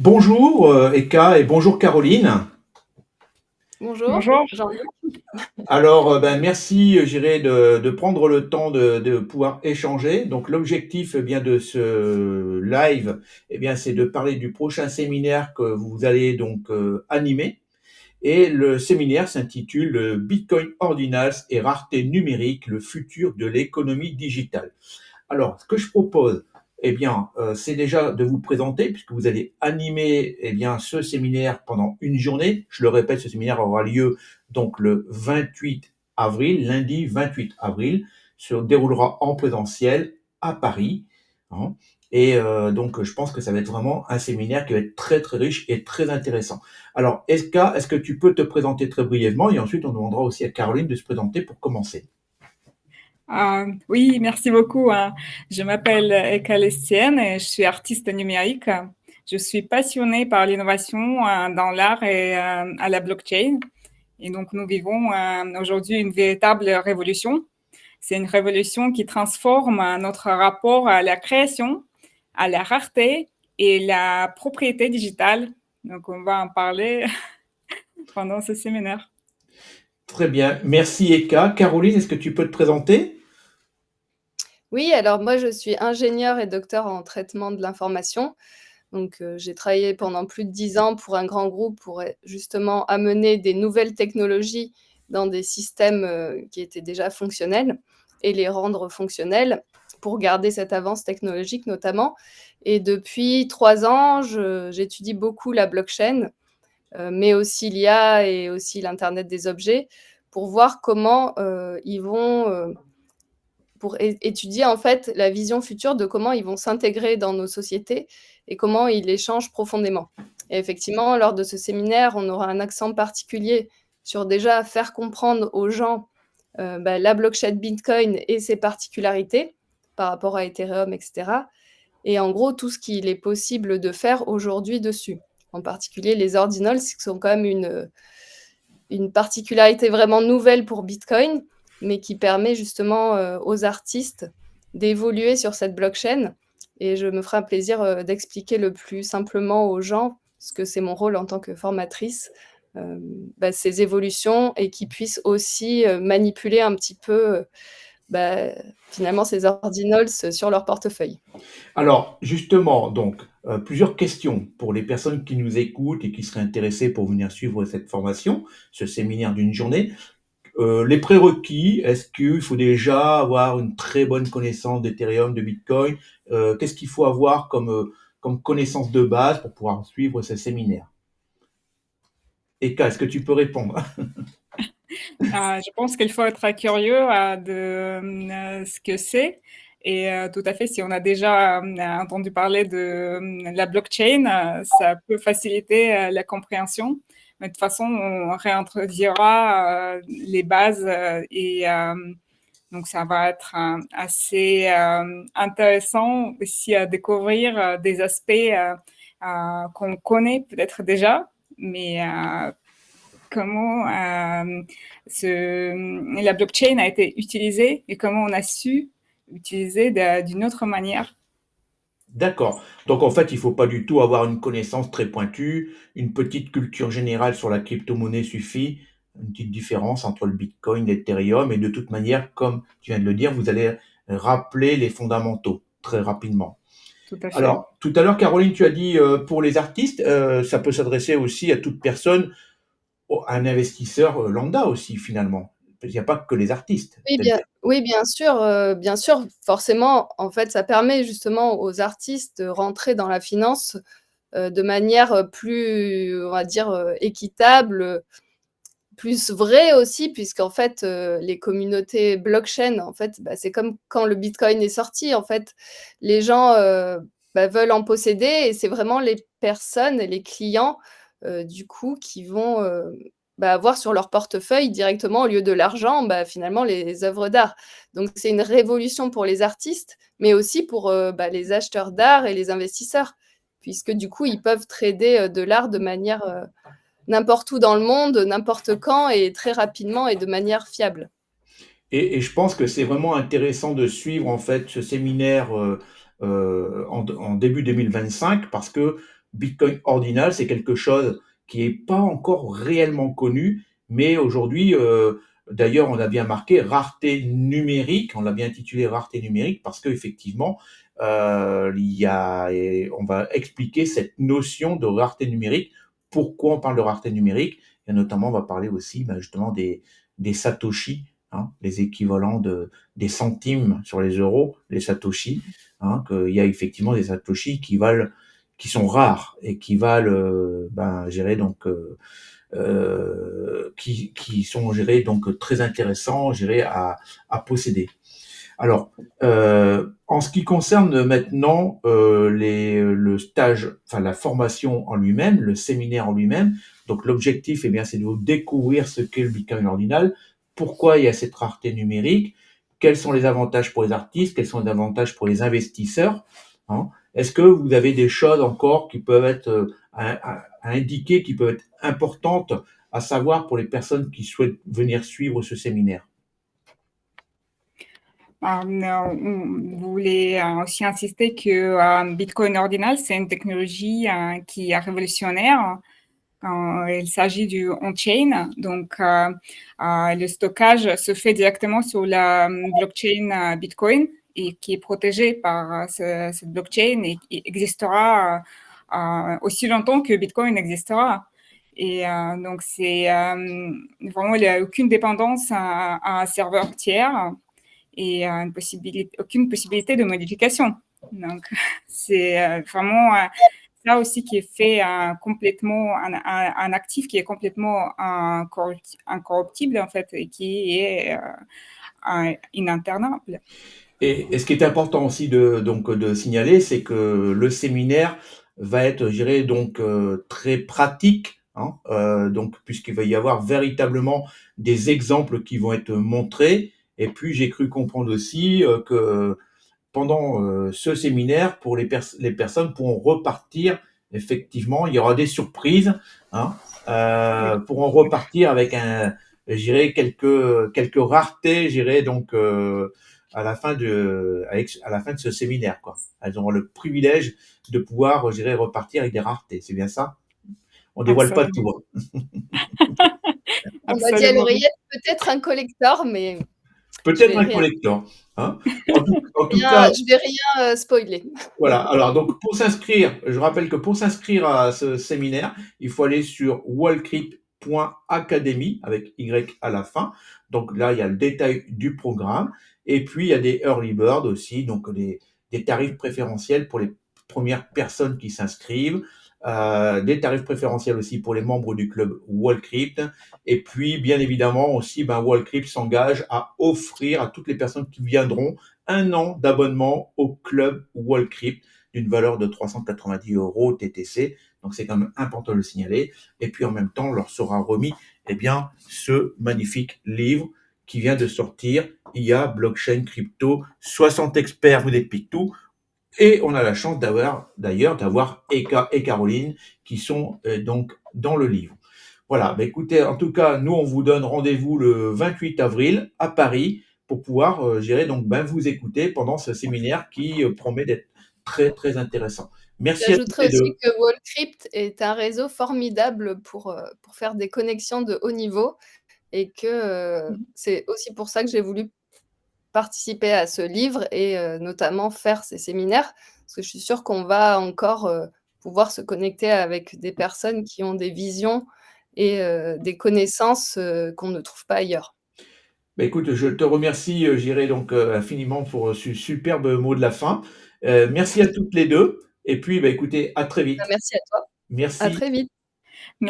Bonjour Eka et bonjour Caroline. Bonjour, Bonjour. Jean-Luc. Alors, merci, de prendre le temps de pouvoir échanger. Donc, l'objectif, bien, de ce live, bien, c'est de parler du prochain séminaire que vous allez donc animer. Et le séminaire s'intitule Bitcoin Ordinals et rareté numérique, le futur de l'économie digitale. Alors, ce que je propose, c'est déjà de vous présenter, puisque vous allez animer, ce séminaire pendant une journée. Je le répète, ce séminaire aura lieu donc le 28 avril, lundi 28 avril, se déroulera en présentiel à Paris, hein. Donc, je pense que ça va être vraiment un séminaire qui va être très très riche et très intéressant. Alors, est-ce que tu peux te présenter très brièvement et ensuite on demandera aussi à Caroline de se présenter pour commencer. Oui, merci beaucoup, hein. Je m'appelle Eka Lestienne et je suis artiste numérique. Je suis passionnée par l'innovation dans l'art et à la blockchain. Et donc, nous vivons aujourd'hui une véritable révolution. C'est une révolution qui transforme notre rapport à la création, à la rareté et la propriété digitale. Donc, on va en parler pendant ce séminaire. Très bien, merci Eka. Caroline, est-ce que tu peux te présenter? Oui, alors moi je suis ingénieure et docteur en traitement de l'information. Donc j'ai travaillé pendant plus de 10 ans pour un grand groupe pour justement amener des nouvelles technologies dans des systèmes qui étaient déjà fonctionnels et les rendre fonctionnels pour garder cette avance technologique notamment. Et depuis 3 ans, j'étudie beaucoup la blockchain, mais aussi l'IA et aussi l'internet des objets pour voir comment ils vont pour étudier en fait la vision future de comment ils vont s'intégrer dans nos sociétés et comment ils les changent profondément. Et effectivement, lors de ce séminaire, on aura un accent particulier sur déjà faire comprendre aux gens la blockchain Bitcoin et ses particularités par rapport à Ethereum, etc. Et en gros, tout ce qu'il est possible de faire aujourd'hui dessus. En particulier les ordinals, qui sont quand même une particularité vraiment nouvelle pour Bitcoin, mais qui permet justement aux artistes d'évoluer sur cette blockchain. Et je me ferai un plaisir d'expliquer le plus simplement aux gens, parce que c'est mon rôle en tant que formatrice, ces évolutions et qu'ils puissent aussi manipuler un petit peu bah, finalement ces ordinals sur leur portefeuille. Alors, justement, donc, plusieurs questions pour les personnes qui nous écoutent et qui seraient intéressées pour venir suivre cette formation, ce séminaire d'une journée. Les prérequis, est-ce qu'il faut déjà avoir une très bonne connaissance d'Ethereum, de Bitcoin? Qu'est-ce qu'il faut avoir comme connaissance de base pour pouvoir suivre ce séminaire? Eka, est-ce que tu peux répondre? Je pense qu'il faut être curieux de ce que c'est. Et tout à fait, si on a déjà entendu parler de la blockchain, ça peut faciliter la compréhension. Mais de toute façon, on réintroduira les bases donc ça va être assez intéressant aussi à découvrir des aspects qu'on connaît peut-être déjà, mais comment la blockchain a été utilisée et comment on a su utiliser d'une autre manière. D'accord. Donc en fait, il faut pas du tout avoir une connaissance très pointue, une petite culture générale sur la crypto-monnaie suffit, une petite différence entre le Bitcoin, l'Ethereum, et de toute manière, comme tu viens de le dire, vous allez rappeler les fondamentaux très rapidement. Tout à fait. Alors, tout à l'heure, Caroline, tu as dit pour les artistes, ça peut s'adresser aussi à toute personne, à un investisseur lambda aussi finalement. Il n'y a pas que les artistes. Oui, bien sûr, forcément, en fait, ça permet justement aux artistes de rentrer dans la finance, de manière, plus, on va dire, équitable, plus vraie aussi puisqu'en fait, les communautés blockchain, en fait, c'est comme quand le bitcoin est sorti, en fait, les gens, veulent en posséder et c'est vraiment les personnes et les clients, du coup, qui vont, avoir sur leur portefeuille directement, au lieu de l'argent, finalement, les œuvres d'art. Donc c'est une révolution pour les artistes, mais aussi pour, les acheteurs d'art et les investisseurs, puisque du coup, ils peuvent trader, de l'art de manière, n'importe où dans le monde, n'importe quand et très rapidement et de manière fiable. Et je pense que c'est vraiment intéressant de suivre en fait ce séminaire en début 2025 parce que Bitcoin ordinal, c'est quelque chose qui est pas encore réellement connu, mais aujourd'hui, d'ailleurs, on a bien marqué rareté numérique, on l'a bien intitulé rareté numérique parce qu'effectivement, il y a, et on va expliquer cette notion de rareté numérique. Pourquoi on parle de rareté numérique? Et notamment, on va parler aussi justement des satoshi, hein, les équivalents des centimes sur les euros, les satoshi, hein, qu'il y a effectivement des satoshi qui sont rares et qui valent, je dirais donc, qui sont, je dirais, donc très intéressants, je dirais, à posséder. Alors, en ce qui concerne maintenant le stage, enfin la formation en lui-même, le séminaire en lui-même, donc l'objectif, eh bien, c'est de vous découvrir ce qu'est le Bitcoin ordinal, pourquoi il y a cette rareté numérique, quels sont les avantages pour les artistes, quels sont les avantages pour les investisseurs, hein. Est-ce que vous avez des choses encore qui peuvent être à indiquer, qui peuvent être importantes à savoir pour les personnes qui souhaitent venir suivre ce séminaire? On voulait aussi insister que Bitcoin ordinal, c'est une technologie qui est révolutionnaire quand il s'agit du on-chain. Donc, le stockage se fait directement sur la blockchain Bitcoin et qui est protégée par cette blockchain et qui existera aussi longtemps que Bitcoin existera. Et donc, c'est vraiment, il n'y a aucune dépendance à un serveur tiers et aucune possibilité de modification. Donc, c'est vraiment ça aussi qui est fait complètement, un actif qui est complètement incorruptible, en fait, et qui est ininternable. Et ce qui est important aussi de signaler, c'est que le séminaire va être, je dirais, donc très pratique, hein, donc puisqu'il va y avoir véritablement des exemples qui vont être montrés. Et puis j'ai cru comprendre aussi que pendant ce séminaire, pour les personnes pourront repartir. Effectivement, il y aura des surprises, hein, pourront repartir avec je dirais quelques raretés, je dirais donc. À la fin à la fin de ce séminaire, quoi. Elles auront le privilège de pouvoir, je dirais, repartir avec des raretés. C'est bien ça? On dévoile pas Absolument. tout, hein. On m'a dit à Absolument. l'oreillette, peut-être un collector, mais je Peut-être vais un rien collector, hein. En tout cas, je vais rien, spoiler. voilà. Alors donc pour s'inscrire, je rappelle que pour s'inscrire à ce séminaire, il faut aller sur wallcrypt.academy avec Y à la fin. Donc là, il y a le détail du programme. Et puis il y a des early bird aussi, donc des tarifs préférentiels pour les premières personnes qui s'inscrivent. Des tarifs préférentiels aussi pour les membres du club Wallcrypt. Et puis, bien évidemment, aussi, Wallcrypt s'engage à offrir à toutes les personnes qui viendront un an d'abonnement au club Wallcrypt d'une valeur de 390 € TTC. Donc, c'est quand même important de le signaler. Et puis, en même temps, leur sera remis, eh bien, ce magnifique livre qui vient de sortir, IA, blockchain, crypto, 60 experts vous expliquent tout. Et on a la chance d'ailleurs d'avoir Eka et Caroline qui sont donc dans le livre. Voilà, écoutez, en tout cas, nous, on vous donne rendez-vous le 28 avril à Paris pour pouvoir, donc, vous écouter pendant ce séminaire qui promet d'être très, très intéressant. Merci à toutes J'ajouterais les aussi deux. que Wallcrypt est un réseau formidable pour faire des connexions de haut niveau et que, c'est aussi pour ça que j'ai voulu participer à ce livre et notamment faire ces séminaires. Parce que je suis sûre qu'on va encore, pouvoir se connecter avec des personnes qui ont des visions et des connaissances, qu'on ne trouve pas ailleurs. Écoute, je te remercie, j'irai donc infiniment pour ce superbe mot de la fin. Merci à toutes les deux. Et puis, écoutez, à très Bah, vite. merci à toi. À Merci. très vite.